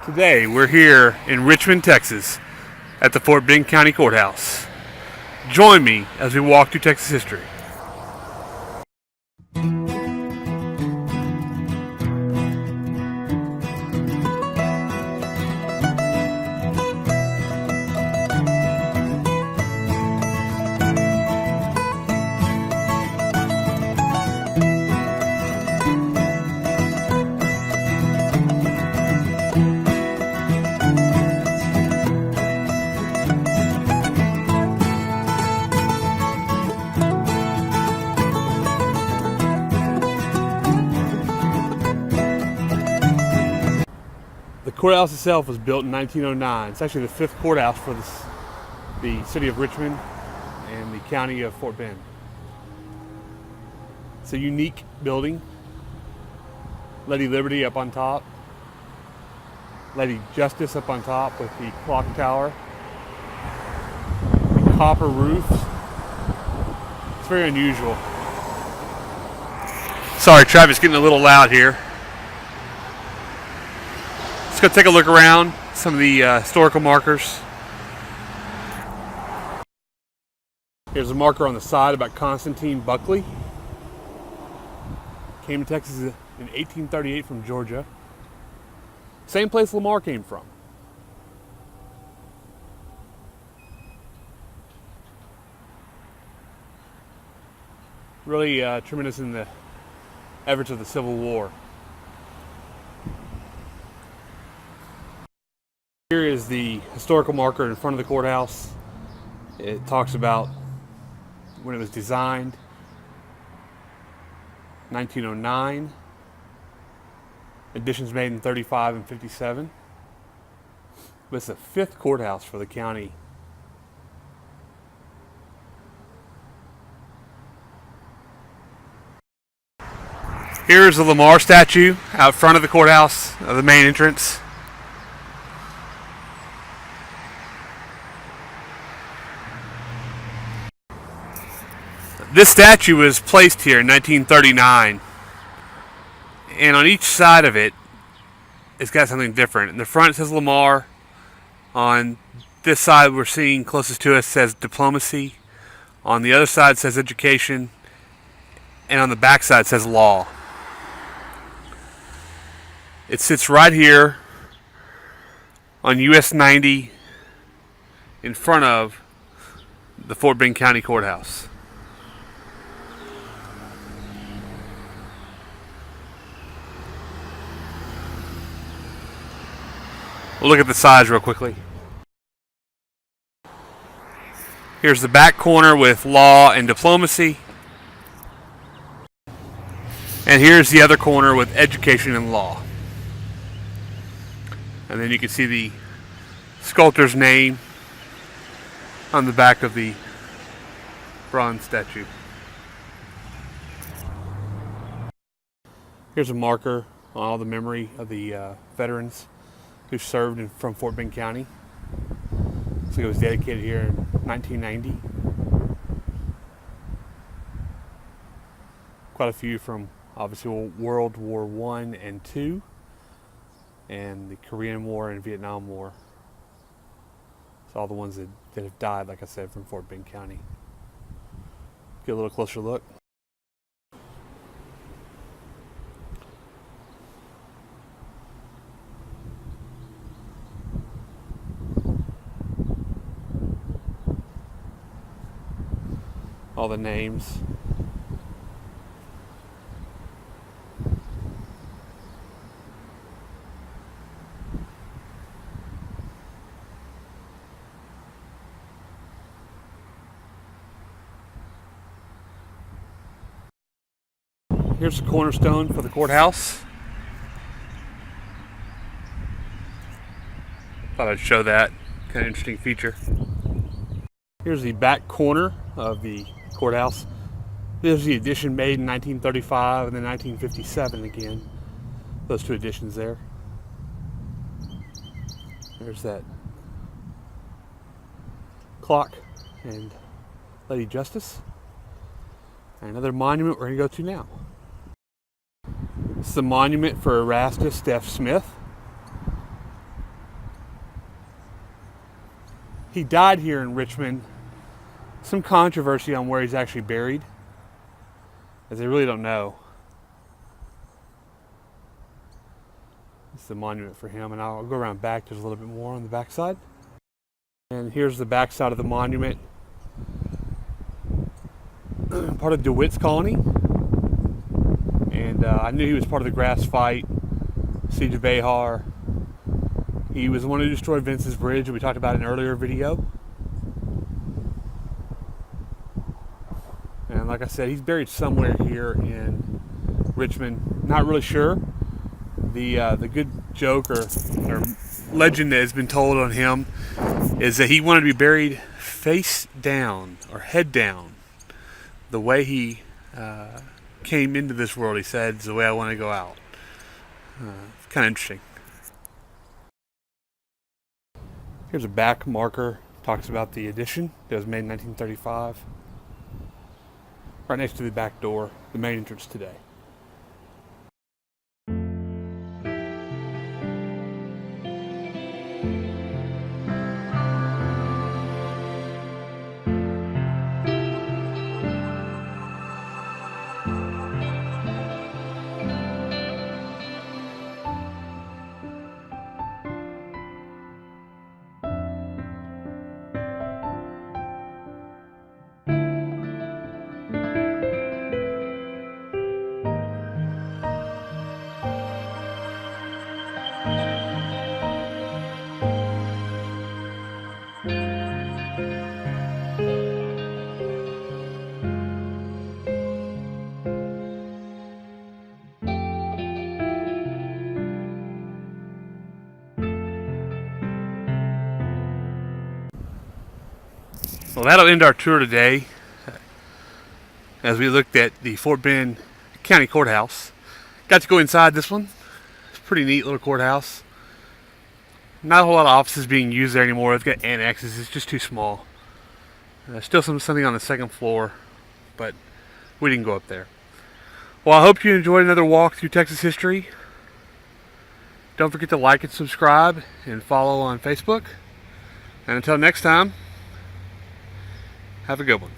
Today we're here in Richmond, Texas at the Fort Bend County Courthouse. Join me as we walk through Texas history. The courthouse itself was built in 1909. It's actually the fifth courthouse for the city of Richmond and the county of Fort Bend. It's a unique building. Lady Liberty up on top. Lady Justice up on top with the clock tower. The copper roofs. It's very unusual. Sorry, traffic's getting a little loud here. Let's go take a look around some of the historical markers. Here's a marker on the side about Constantine Buckley. Came to Texas in 1838 from Georgia. Same place Lamar came from. Really tremendous in the efforts of the Civil War. Here is the historical marker in front of the courthouse. It talks about when it was designed, 1909. Additions made in 35 and 57. But it's the fifth courthouse for the county. Here's the Lamar statue out front of the courthouse, the main entrance. This statue was placed here in 1939, and on each side of it, it's got something different. In the front it says Lamar. On this side we're seeing closest to us says diplomacy. On the other side it says education, and on the back side it says law. It sits right here on US 90 in front of the Fort Bend County Courthouse. We'll look at the size real quickly. Here's the back corner with law and diplomacy. And here's the other corner with education and law. And then you can see the sculptor's name on the back of the bronze statue. Here's a marker on all the memory of the veterans who served from Fort Bend County. So it was dedicated here in 1990. Quite a few from obviously World War I and II, and the Korean War and Vietnam War. So all the ones that have died, like I said, from Fort Bend County. Get a little closer look. All the names. Here's the cornerstone for the courthouse. Thought I'd show that. Kind of interesting feature. Here's the back corner of the courthouse. This is the addition made in 1935 and then 1957 again. Those two additions there. There's that clock and Lady Justice. And another monument we're going to go to now. This is the monument for Erastus F. Smith. He died here in Richmond. Some controversy on where he's actually buried, as they really don't know. This is the monument for him, and I'll go around back. There's a little bit more on the back side. And here's the back side of the monument. Part of DeWitt's colony. And I knew he was part of the grass fight, Siege of Behar. He was the one who destroyed Vince's Bridge that we talked about in an earlier video. And like I said, he's buried somewhere here in Richmond. Not really sure. The good joke or legend that has been told on him is that he wanted to be buried face down or head down. The way he came into this world, he said, is the way I want to go out. It's kind of interesting. Here's a back marker. Talks about the addition that was made in 1935. Right next to the back door, the main entrance today. Well, that'll end our tour today as we looked at the Fort Bend County Courthouse. Got to go inside this one. It's a pretty neat little courthouse. Not a whole lot of offices being used there anymore. It's got annexes. It's just too small. Still something on the second floor, but we didn't go up there. Well, I hope you enjoyed another walk through Texas history. Don't forget to like and subscribe and follow on Facebook. And until next time, have a good one.